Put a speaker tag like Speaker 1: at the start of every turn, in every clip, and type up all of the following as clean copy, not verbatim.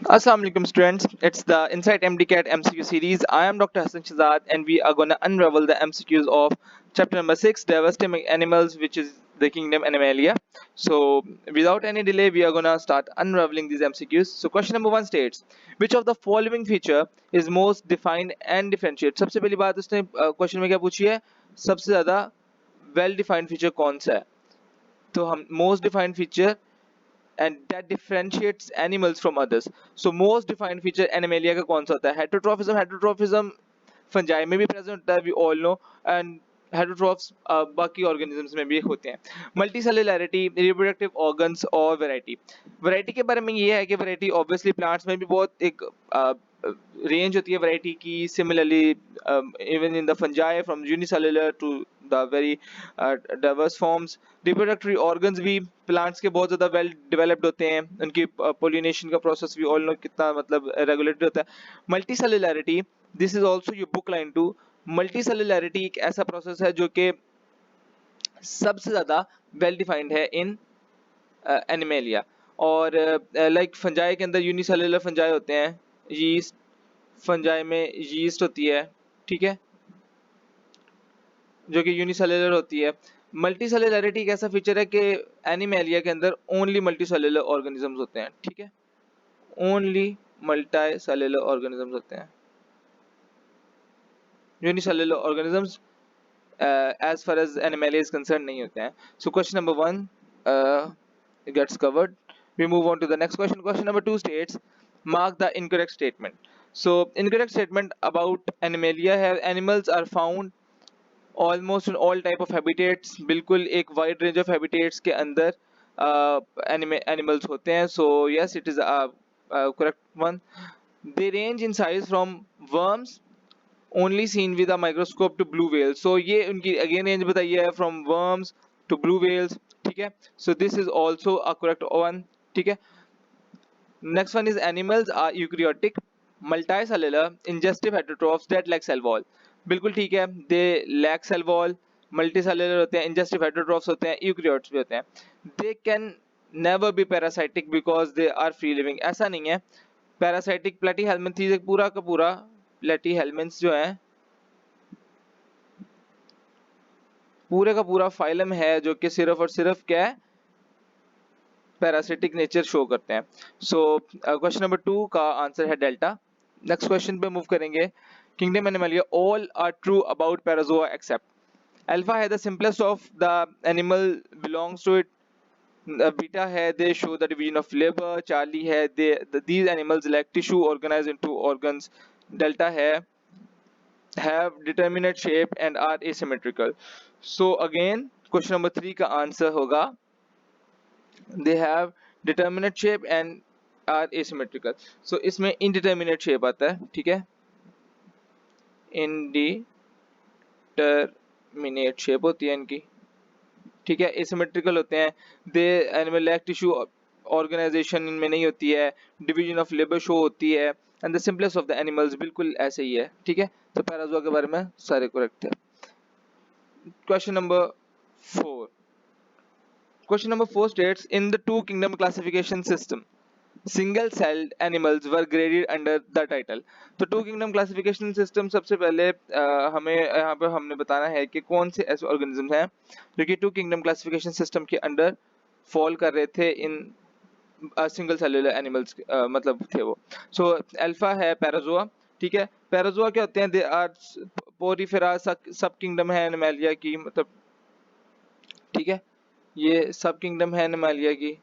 Speaker 1: Assalamu alaikum students, it's the Insight MDCAT MCQ series. I am Dr. Hassan Shazad and we are going to unravel the MCQs of chapter number 6, Devastating Animals, which is the kingdom Animalia. So without any delay, we are going to start unraveling these MCQs. So question number 1 states, which of the following feature is most defined and differentiated? सबसे पहली बात उसने question में क्या पूछी है, सबसे ज़्यादा वेल डिफाइंड फीचर कौन सा है? तो हम most defined feature and that differentiates animals from others. So most defined feature animalia का कौन सा होता है? Heterotrophism फंजाई में भी प्रेजेंट होता है, we all know, and heterotrophs बाकी ऑर्गेनिजम्स में भी होते हैं. मल्टी सेलुलैरिटी, रिप्रोडक्टिव ऑर्गन्स और वैरायटी के बारे में ये है कि वैरायटी ऑब्वियसली प्लांट्स में भी बहुत एक रेंज होती है वैरायटी की. Similarly even in the fungi from unicellular to the very diverse forms. Reproductory organs भी प्लांट्स के बहुत ज़्यादा वेल डेवलप्ड होते हैं, उनकी पोलिनेशन का प्रोसेस भी ऑल नो कितना मतलब रेगुलेटेड होता है. Multicellularity, this is also your book line too. Multicellularity एक ऐसा प्रोसेस है जो कि सबसे ज़्यादा वेल डिफाइंड है इन एनिमेलिया. और लाइक फंजाई के अंदर यूनिसेलुलर फंजाई होते हैं, यीस्ट फंजाई में यीस्ट होती है, ठीक है, जो कि यूनिसेलुलर होती है. मल्टी सेलुलैरिटी एक ऐसा फीचर है कि एनिमेलिया के अंदर ओनली मल्टी सेलुलर ऑर्गेनिजम्स होते हैं, ठीक है, ओनली मल्टी सेलुलर ऑर्गेनिजम्स होते हैं. Unicellular organisms as far as animalia is concerned नहीं होते हैं. So question number 1 gets covered. We move on to the next question. Question number 2 states, mark the incorrect statement. So incorrect statement about animalia है, animals are found almost in all type of habitats. बिल्कुल एक wide range of habitats के अंदर animals होते हैं. So yes, it is a correct one. They range in size from worms only seen with a microscope to blue whales. So ये उनकी again range बताइए है from worms to blue whales, ठीक है. So this is also a correct one, ठीक है. Next one is animals are eukaryotic, multicellular, ingestive heterotrophs that lack cell wall. बिल्कुल ठीक है, they lack cell wall, multicellular होते हैं, ingestive heterotrophs होते हैं, eukaryotes भी होते हैं. They can never be parasitic because they are free living. ऐसा नहीं है. Parasitic platyhelminthes एक पूरा का पूरा platyhelminths जो है पूरे का पूरा फाइलम है जो कि सिर्फ और सिर्फ क्या है, पैरासिटिक नेचर शो करते हैं. सो क्वेश्चन नंबर 2 का आंसर है डेल्टा. नेक्स्ट क्वेश्चन पे मूव करेंगे. Kingdom Animalia, all are true about Parazoa except. Alpha है the simplest of the animal belongs to it. Beta है they show the division of labour. Charlie है they these animals lack tissue organised into organs. Delta है have determinate shape and are asymmetrical. So again question number 3 का answer होगा they have determinate shape and are asymmetrical. So इसमें indeterminate shape आता है, ठीक है, indeterminate shape होती है इनकी, ठीक है, asymmetrical होते हैं. they animal lack tissue organization इनमें नहीं होती है, डिवीजन ऑफ लेबर शो होती है, and the simplest of the animals बिल्कुल ऐसे ही है, ठीक है. तो पैराजोआ के बारे में सारे करेक्ट है. Question number 4. Question number 4 states, in the two kingdom classification system, single celled animals were graded under the title. तो टू किंगडम क्लासिफिकेशन सिस्टम सबसे पहले हमें यहाँ पे हमने बताना है कि कौन से ऐसे ऑर्गेनिज्म हैं जो कि टू किंगडम क्लासिफिकेशन सिस्टम के अंडर फॉल कर रहे थे इन सिंगल सेलुलर एनिमल्स, मतलब थे वो. सो अल्फा है पैराजोआ, ठीक है. पैराजोआ क्या होते हैं, दे आर पोरीफेरा, सब किंगडम है एनिमलिया की, मतलब ठीक है, ये सब किंगडम है एनिमलिया की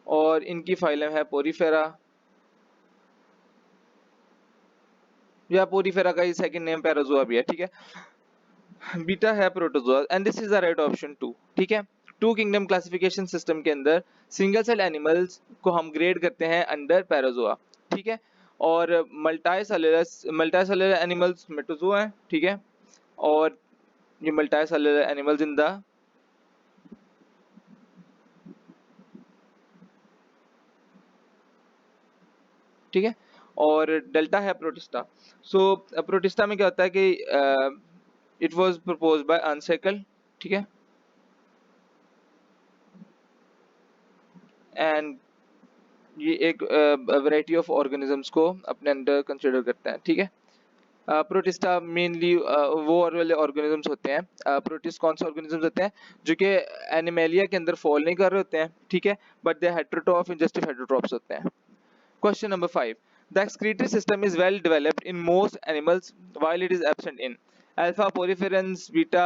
Speaker 1: और इनकी फाइलम है पोरीफेरा, या पोरीफेरा का ही सेकंड नेम पैराजोआ भी है, ठीक है. बीटा है protozoa and this is the right option 2, ठीक है. टू किंगडम क्लासिफिकेशन सिस्टम के अंदर सिंगल सेल एनिमल्स को हम ग्रेड करते हैं अंडर पैराजोआ, ठीक है, और मल्टीसेलुलर एनिमल्स मेटोजोआ हैं, ठीक है, और ये मल्टीसेलुलर एनिमल्स इन द ठीक है, और डेल्टा है प्रोटिस्टा. सो प्रोटिस्टा में क्या होता है कि इट वाज प्रपोज्ड बाय अनसेकल, ठीक है, एंड ये एक वैरायटी ऑफ ऑर्गेनिजम्स को अपने अंदर कंसिडर करता है, ठीक है। प्रोटिस्टा मेनली वो और वाले ऑर्गेनिजम्स होते हैं। प्रोटिस्ट कौन से ऑर्गेनिजम्स होते हैं जो कि एनिमेलिया के अंदर फॉल नहीं कर रहे होते हैं, ठीक है, but they heterotroph ingestive heterotrophs होते हैं। Question number 5. The excretory system is well developed in most animals while it is absent in alpha poriferans, beta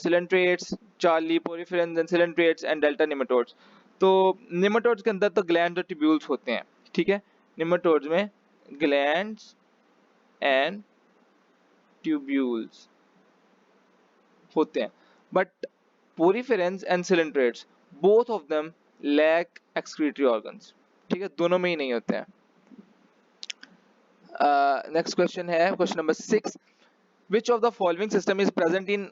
Speaker 1: coelentrates, Charlie poriferans and coelentrates and delta nematodes. तो nematodes के अंदर तो glands और tubules होते हैं, ठीक है। nematodes में glands and tubules होते हैं, but poriferans and coelentrates both of them lack excretory organs, ठीक है, दोनों में ही नहीं होते हैं। नेक्स्ट क्वेश्चन है question number 6. Which of the following system is present in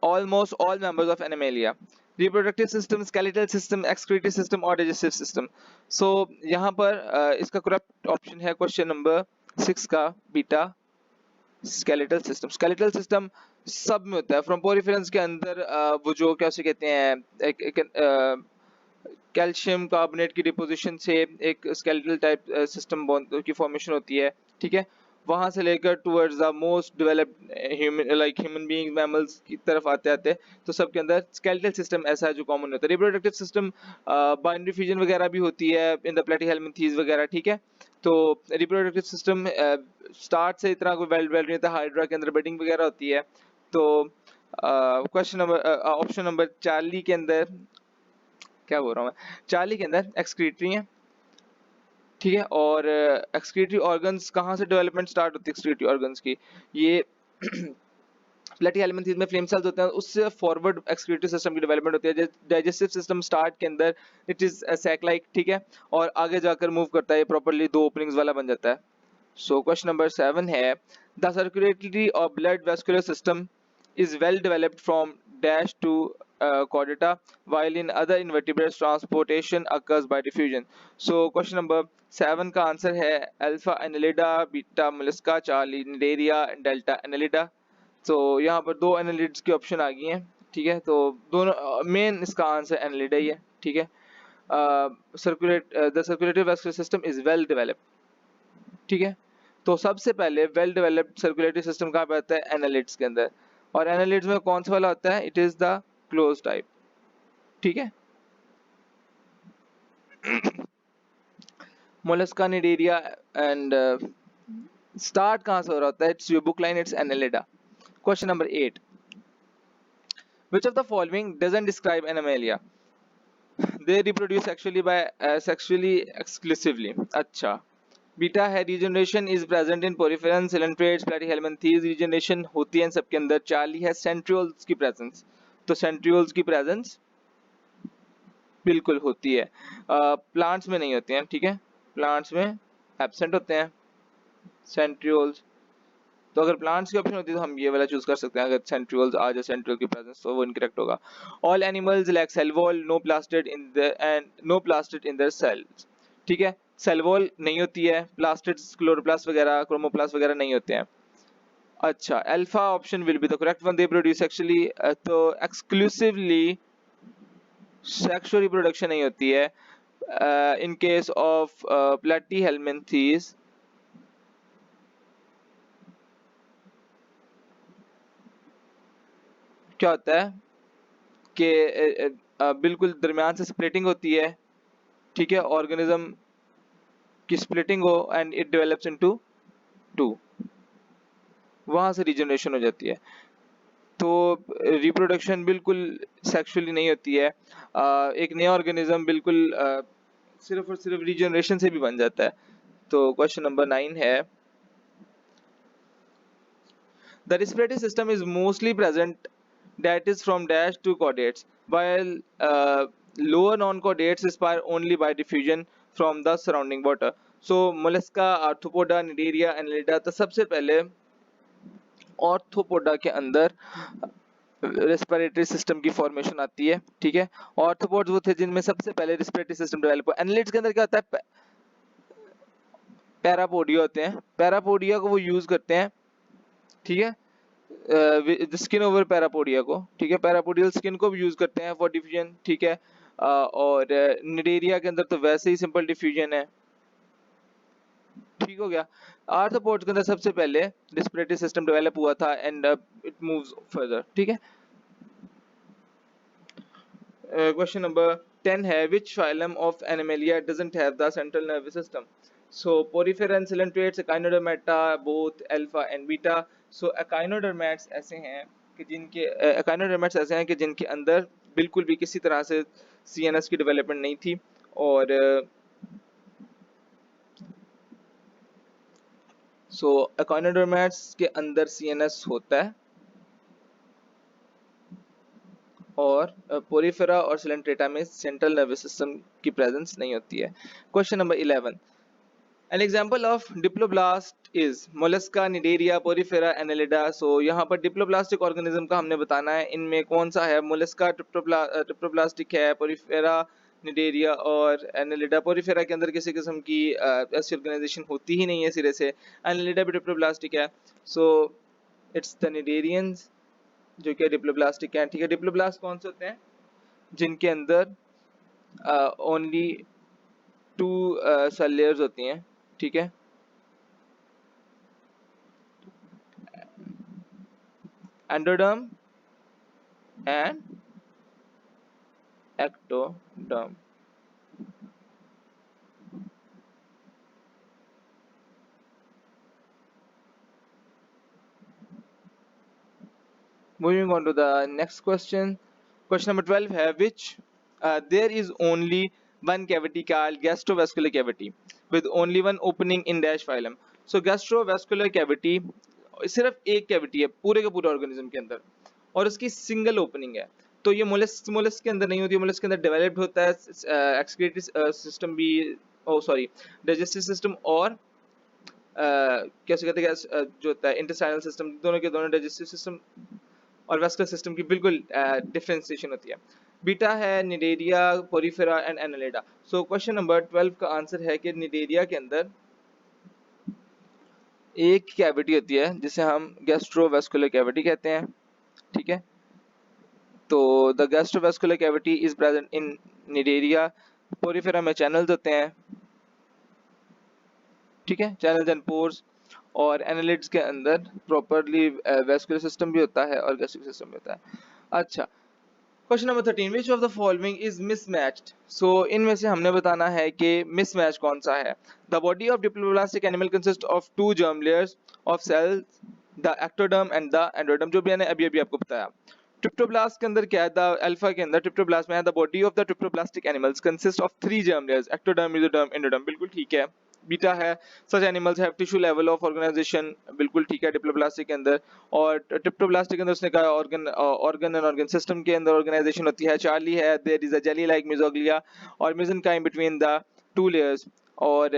Speaker 1: almost all members of Animalia? Reproductive system, skeletal system, excretory system और digestive system. So यहाँ पर इसका correct option है क्वेश्चन नंबर 6 का beta skeletal system. Skeletal system सब में होता है, फ्रॉम पोरिफेरेंस के अंदर वो जो क्या उसे कहते हैं एक कैल्शियम कार्बोनेट की डिपोजिशन से एक स्केलेटल टाइप सिस्टम की फॉर्मेशन होती है, ठीक है। वहां से लेकर towards the most developed human being mammals की तरफ आते आते तो सबके अंदर स्केलेटल सिस्टम ऐसा है जो कॉमन होता है। रिप्रोडक्टिव सिस्टम बाइनरी फ्यूजन वगैरह भी होती है इन द प्लेटीहेल्मिन्थीज वगैरह, ठीक है। तो रिप्रोडक्टिव सिस्टम स्टार्ट से इतना कोई वेल नहीं होता, हाइड्रा के अंदर ब्रीडिंग वगैरह होती है। तो क्वेश्चन नंबर ऑप्शन नंबर 40 के अंदर क्या बोल रहा हूँ मैं, 40 के अंदर एक्सक्रीटरी है, ठीक है। और एक्सक्रीटरी ऑर्गन्स कहाँ से डेवलपमेंट स्टार्ट होती है एक्सक्रीटरी ऑर्गन्स की, ये प्लेटीहेल्मिन्थीज में फ्लेम सेल्स होते हैं, उससे फॉरवर्ड एक्सक्रीटरी सिस्टम की डेवलपमेंट होती है। डाइजेस्टिव सिस्टम स्टार्ट के अंदर इट इज सैक लाइक, ठीक है, और आगे जाकर मूव करता है, प्रॉपर्ली 2 ओपनिंग्स वाला बन जाता है। सो क्वेश्चन नंबर 7 है द सर्कुलेटरी और blood vascular system is well developed from dash to chordata, while in other invertebrates transportation occurs by diffusion. So question number 7 का आंसर है alpha Annelida, beta Mollusca, Charlie Cnidaria, delta Annelida. तो यहाँ पर 2 annelids की option आ गई हैं, ठीक है। तो दोनों मेन इसका आंसर एनालिडा ही है, ठीक है। The circulatory vascular system is well developed, ठीक है। तो सबसे पहले वेल डेवलप्ड सर्कुलेटरी सिस्टम कहाँ पे आता है, एनालिड्स के अंदर। और एनालिड्स में कौन सा वाला होता है, it is the close type, ठीक है। मोलस्का निडेरिया एंड स्टार्ट कहाँ से हो रहा होता है, it's your book line, it's Annelida. Question number 8. Which of the following doesn't describe Animalia? They reproduce sexually exclusively. अच्छा, बीटा है regeneration is present in poriferan, coelenterates, Platyhelminthes regeneration होती है सबके अंदर। चार्ली है सेंट्रियोल्स की प्रेजेंस, तो सेंट्रियोल्स की प्रेजेंस बिल्कुल होती है, प्लांट्स में नहीं होती हैं, ठीक है, प्लांट्स में एब्सेंट होते हैं सेंट्रियोल्स। तो अगर प्लांट्स की ऑप्शन होती है तो हम ये वाला चूज कर सकते हैं, अगर सेंट्रियोल्स आ जाए सेंट्रियोल की प्रेजेंस तो वो इनकरेक्ट होगा। All animals lack cell wall, no plastid in their cells, ठीक है। सेल वॉल नहीं होती है, प्लास्टिड क्लोरोप्लास्ट वगैरह क्रोमोप्लास्ट वगैरह नहीं होते हैं। अच्छा, alpha option will be the correct one, they produce actually, तो एक्सक्लूसिवली सेक्सुअल रिप्रोडक्शन नहीं होती है इन केस ऑफ प्लेटीहेल्मिन्थीज। क्या होता है कि बिल्कुल दरमियान से स्प्लिटिंग होती है, ठीक है, ऑर्गेनिज्म की स्प्लिटिंग हो एंड इट डेवलप्स इनटू 2, वहां से रीजनरेशन हो जाती है। तो रिप्रोडक्शन बिल्कुल सेक्सुअली नहीं होती है, एक नया ऑर्गेनिज्म बिल्कुल सिर्फ और सिर्फ रीजनरेशन से भी बन जाता है। तो क्वेश्चन नंबर 9 है the respiratory system is mostly present that is from dash to chordates, while lower non-chordates respire only by diffusion from the surrounding water. So mollusca, arthropoda, nidaria, annelida, तो सबसे पहले ऑर्थोपोडा के अंदर respiratory system की formation आती है, ठीक है। ऑर्थोपोड्स वो थे जिनमें सबसे पहले रेस्पिरेटरी सिस्टम डेवलप हुआ। एनालिड्स के अंदर क्या होता है, पैरापोडिया होते हैं, पैरापोडिया को वो यूज करते हैं, ठीक है, स्किन ओवर पैरापोडिया को, ठीक है, पैरापोडियल स्किन को भी यूज करते हैं फॉर डिफ्यूजन, ठीक है। और निडेरिया के अंदर तो वैसे ही सिंपल डिफ्यूजन है। ठीक हो गया। आर्थ्रोपोड्स के अंदर सबसे पहले रेस्पिरेटरी सिस्टम डेवलप हुआ था एंड इट मूव्स फर्दर। ठीक है। क्वेश्चन नंबर 10 है which phylum of Animalia doesn't have the central nervous system? So Porifera and Coelenterate, Echinodermata, both alpha and beta. So Echinodermats ऐसे हैं कि जिनके Echinodermats ऐसे हैं कि जिनके अंदर बिल्कुल भी किसी तरह से CNS की डेवलपमेंट नहीं थी और सो Echinodermats के अंदर CNS होता है और पोरीफेरा और सिलेंट्रेटा में सेंट्रल नर्वस सिस्टम की प्रेजेंस नहीं होती है। Question number 11, an example of diploblast is Mollusca, Cnidaria, Porifera, Annelida. So यहाँ पर डिप्लोब्लास्टिक ऑर्गेनिज्म का हमने बताना है, इनमें कौन सा है। मोलस्का डिप्लोब्लास्टिक है, पोरीफेरा, निडेरिया और एनेलिडा। पोरीफेरा के अंदर किसी किस्म की ऐसी ऑर्गेनाइजेशन होती ही नहीं है सिरे से। एनेलिडा भी डिप्लोब्लास्टिक है। सो इट्स द निडेरियंस जो कि डिप्लोब्लास्टिक है। ठीक है। डिप्लोब्लास्ट कौन से होते हैं? जिनके अंदर ओनली 2 सेल लेयर्स होती हैं। ठीक है। Endoderm and ectoderm. Moving on to the next question. Question number 12 है which there is only one cavity called gastrovascular cavity with only one opening in dash phylum. So gastrovascular cavity सिर्फ एक cavity है पूरे के पूरे organism के अंदर और उसकी सिंगल ओपनिंग है। तो ये मोलस्क के अंदर नहीं होती है। मोलस्क के अंदर डेवलप्ड होता है एक्सक्रीटरी सिस्टम भी, ओ सॉरी, डाइजेस्टिव सिस्टम और कैसे कहते हैं जो होता है इंटेस्टाइनल सिस्टम, दोनों के दोनों डाइजेस्टिव सिस्टम और वेस्कुलर सिस्टम की बिल्कुल डिफरेंशिएशन होती है। बीटा है Cnidaria, Porifera and Annelida. So question number 12 का आंसर है कि निडेरिया के अंदर एक कैविटी होती है जिसे हम गैस्ट्रोवेस्कुलर कैविटी कहते हैं। ठीक है। तो the gastrovascular cavity is present in Cnidaria. Porifera में चैनल्स होते हैं। ठीक है, चैनल्स एंड पोर्स। और एनालिड्स के अंदर प्रॉपरली वेस्कुलर सिस्टम भी होता है और गैस्ट्रिक सिस्टम भी होता है। अच्छा, question number 13, which of the following is mismatched? So इनमें से हमने बताना है कि मिसमैच कौन सा है। The body of diploblastic animal consist of 2 germ layers of cells, the ectoderm and the endoderm, जो भी मैंने अभी अभी आपको बताया। ट्रिप्टोब्लास्ट के अंदर क्या है? द अल्फा के अंदर ट्रिप्टोब्लास्ट में है the body of the triploblastic animals consist of 3 germ layers, ectoderm, mesoderm, endoderm. बिल्कुल ठीक है। बीटा है such animals have tissue level of organisation. बिल्कुल ठीक है डिप्लोब्लास्टिक के अंदर। और ट्रिप्टोब्लास्टिक के अंदर उसने कहा ऑर्गन एंड ऑर्गन सिस्टम के अंदर ऑर्गेनाइजेशन होती है। चार्ली है there is a jelly like mesoglea और मेसेनकाइम बिटवीन द 2 लेयर्स। और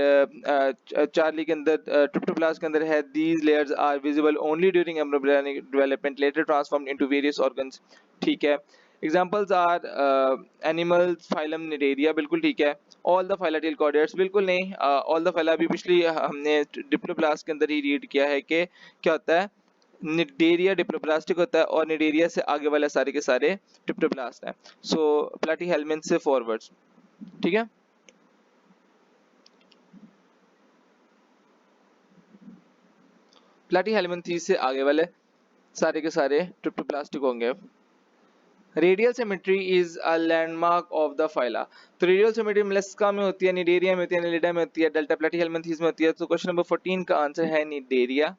Speaker 1: चार्ली के अंदर ट्रिप्टोप्लास्ट के अंदर है these layers are visible only during embryonic development, later transformed into various organs. ठीक है। Examples are animal phylum Cnidaria, बिल्कुल ठीक है। All the phyla till chordates, बिल्कुल नहीं। ऑल द फाइला अभी पिछली हमने डिप्लोप्लास्ट के अंदर ही रीड किया है कि क्या होता है, निडेरिया डिप्लोप्लास्टिक होता है और निडेरिया से आगे वाले सारे के सारे डिप्लोप्लास्ट हैं। सो प्लैटीहेल्मिन्थ से फॉरवर्ड्स। ठीक है। प्लैटीहेल्मिन्थीस से आगे वाले सारे के सारे ट्रिप्टोप्लास्टिक होंगे। Radial symmetry is a landmark of the phyla. तो रेडियल सिमेट्री मोलस्का में होती है, निडेरिया में होती है, एनालिडा में होती है, डेल्टा प्लैटीहेल्मिन्थीस में होती है। तो क्वेश्चन नंबर 14 का आंसर है निडेरिया।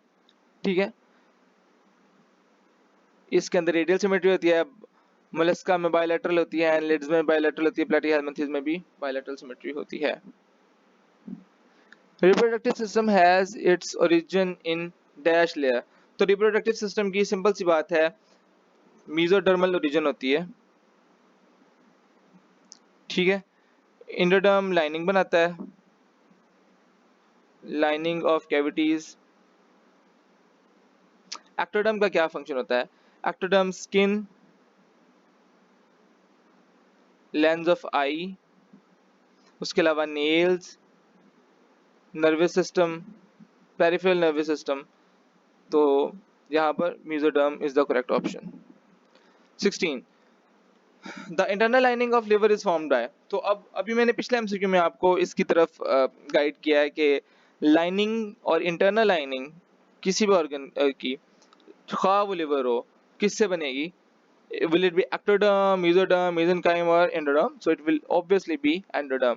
Speaker 1: ठीक है। इसके अंदर रेडियल सिमेट्री होती है, मोलस्का में बायलैटरल होती है, एनालिड्स में बायलैटरल होती है, प्लैटीहेल्मिन्थीस में भी बायलैटरल सिमेट्री होती है। Reproductive system has its origin in dash layer. तो रिप्रोडक्टिव सिस्टम की सिंपल सी बात है, मीजोडर्मल ओरिजिन होती है। ठीक है। इंडोडर्म लाइनिंग बनाता है, लाइनिंग ऑफ कैविटीज। एक्टोडर्म का क्या फंक्शन होता है? एक्टोडर्म स्किन, लेंस ऑफ आई, उसके अलावा nails, nervous system, peripheral nervous system. तो यहाँ पर mesoderm is the correct option. 16, the internal lining of liver is formed by. तो अब अभी मैंने पिछले एमसीक्यू में आपको इसकी तरफ गाइड किया है कि लाइनिंग और इंटरनल लाइनिंग किसी भी ऑर्गन की, खा वो लिवर हो, किससे बनेगी? Will it be ectoderm, mesoderm, mesenchyme or endoderm? So it will obviously be endoderm.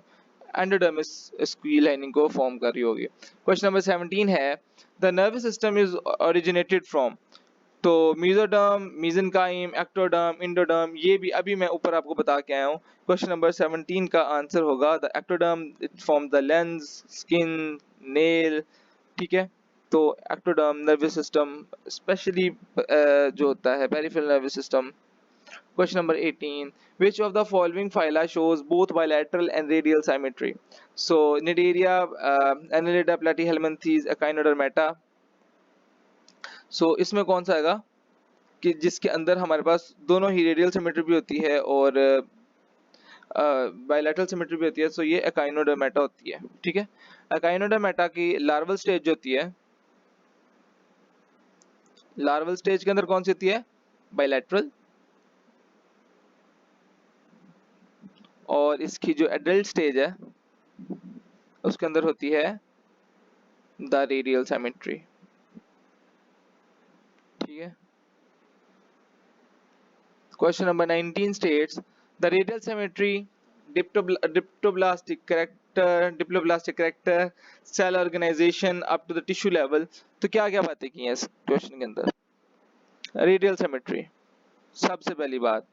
Speaker 1: Endoderm इसकी लाइनिंग को फॉर्म कर रही होगी। क्वेश्चन नंबर 17 है, the nervous system is originated from. तो मेसोडर्म, मेसेनकाइम, एक्टोडर्म, इंडोडर्म, ये भी अभी मैं ऊपर आपको बता के आया हूँ। क्वेश्चन नंबर 17 का आंसर होगा the ectoderm, it form the lens, skin, nail. ठीक है, तो एक्टोडर्म नर्वस सिस्टम, स्पेशली जो होता है peripheral nervous system. Question number 18. Which of the following phyla shows both bilateral and radial symmetry? So, Cnidaria, Annelida, Platyhelminthes, Echinodermata. So, इसमें कौन सा आएगा कि जिसके अंदर हमारे पास दोनों ही रेडियल सिमेट्री भी होती है और बायलैटरल सिमेट्री भी होती है। सो ये एकाइनोडर्मेटा होती है। ठीक है, एकाइनोडर्मेटा की लार्वल स्टेज जो होती है, लार्वल स्टेज के अंदर कौन सी होती है? बायलैटरल। और इसकी जो एडल्ट स्टेज है उसके अंदर होती है द रेडियल सिमेट्री। ठीक है, question number 19 states the radial symmetry, diploblastic character, cell organisation up to the tissue level. तो क्या क्या बातें की हैं इस क्वेश्चन के अंदर? रेडियल सिमेट्री, सबसे पहली बात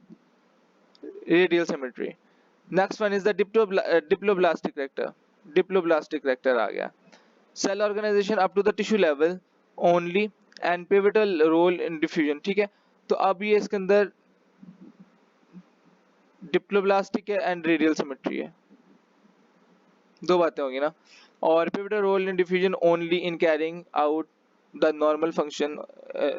Speaker 1: radial symmetry. Next one is the diploblastic character, diploblastic character आ गया। Cell organisation up to the tissue level only and pivotal role in diffusion. ठीक है, तो अब ये इसके अंदर डिप्लोब्लास्टिक है एंड रेडियल सिमेट्री है, दो बातें होगी ना। और pivotal role in diffusion only in carrying out the normal function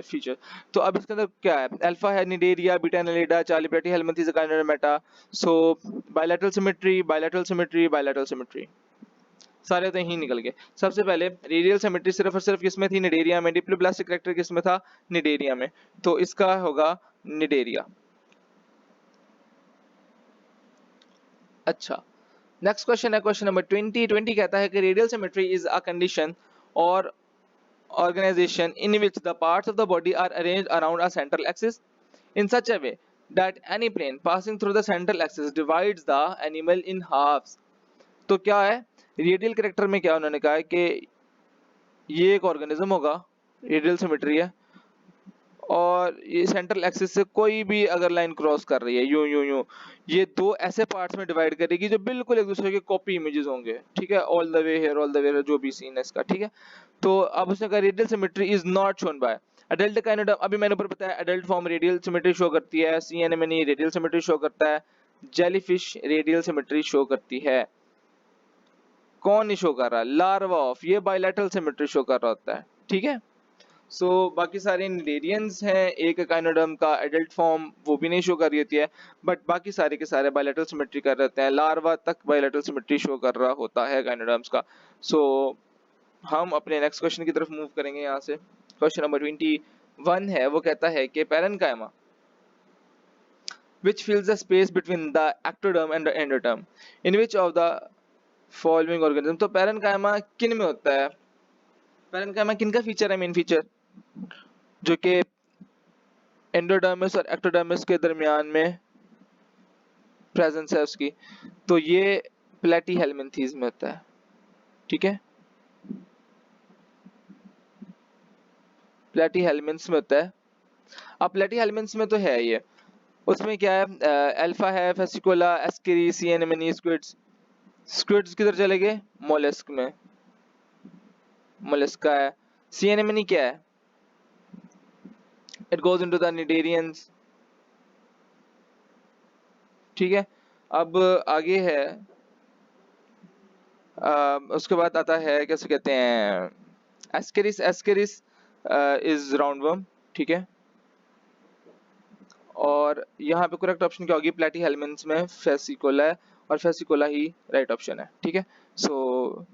Speaker 1: feature. तो अब इसके अंदर क्या है? अल्फा है Cnidaria, beta Annelida, Charlie Platyhelminthes, Echinodermata. So bilateral symmetry, bilateral symmetry, bilateral symmetry, सारे तो यही निकल गए। सबसे पहले रेडियल सिमेट्री सिर्फ और सिर्फ किसमें थी? निडेरिया में। डिप्लोब्लास्टिक करेक्टर किसमें था? निडेरिया में। तो इसका होगा निडेरिया। अच्छा, नेक्स्ट क्वेश्चन है क्वेश्चन नंबर 20 कहता है कि radial symmetry is a condition और organization in which the parts of the body are arranged around a central axis in such a way that any plane passing through the central axis divides the animal in halves। तो क्या है radial character में? क्या उन्होंने कहा है कि ये एक ऑर्गेनिज्म होगा, रेडियल सिमेट्री है, और ये सेंट्रल एक्सिस से कोई भी अगर लाइन क्रॉस कर रही है यूं यूं यूं, ये दो ऐसे पार्ट्स में डिवाइड करेगी जो बिल्कुल एक दूसरे के कॉपी इमेजेस होंगे। ठीक है, all the way here, all the way, जो भी सीन है इसका। ठीक है, तो अब उसने कहा radial symmetry is not shown by adult echinoderm. अभी मैंने ऊपर बताया adult form radial symmetry show करती है, sea anemone radial symmetry show करता है, जेलीफिश रेडियल सिमेट्री शो करती है। कौन नहीं शो कर रहा? लार्वा ऑफ, ये बायलैटरल सिमेट्री शो कर रहा होता है। ठीक है, सो बाकी सारे निडेरियंस हैं, एक काइनोडर्म का एडल्ट फॉर्म वो भी नहीं शो कर रही होती है, बट बाकी सारे के सारे बायलैटरल सिमेट्री कर रहे होते हैं। लार्वा तक बायलैटरल सिमेट्री शो कर रहा होता है काइनोडर्म्स का। सो हम अपने नेक्स्ट क्वेश्चन की तरफ मूव करेंगे यहाँ से। क्वेश्चन नंबर 21 है, वो कहता है कि parenchyma which fills the space between the ectoderm and the endoderm in which of the following organism। तो पैरेन्काइमा किन में होता है? पैरेन्काइमा किन का फीचर है? मेन फीचर जो कि एंडोडर्मिस और एक्टोडर्मिस के दरमियान में प्रेजेंस है उसकी, तो ये प्लेटीहेल्मिन्थेस में होता है। ठीक है, प्लेटीहेल्मिन्थेस में होता है। अब प्लेटीहेल्मिन्थेस में तो है ये, उसमें क्या है? अल्फा है, फेसिकोला, एस्केरी, सी एनेमनी, स्क्विड्स। स्क्विड्स किधर चले गए? मोलस्क में, मोलस्का है। सी एनेमनी क्या है? It goes into the cnidarians. ठीक है, अब आगे है उसके बाद आता है कैसे कहते हैं एस्केरिस। Ascaris is roundworm. ठीक है, और यहाँ पे करेक्ट ऑप्शन क्या होगी? प्लेटीहेल्मिन्थेस में फेसिकोला है और फेसिकोला ही राइट ऑप्शन है। ठीक है, सो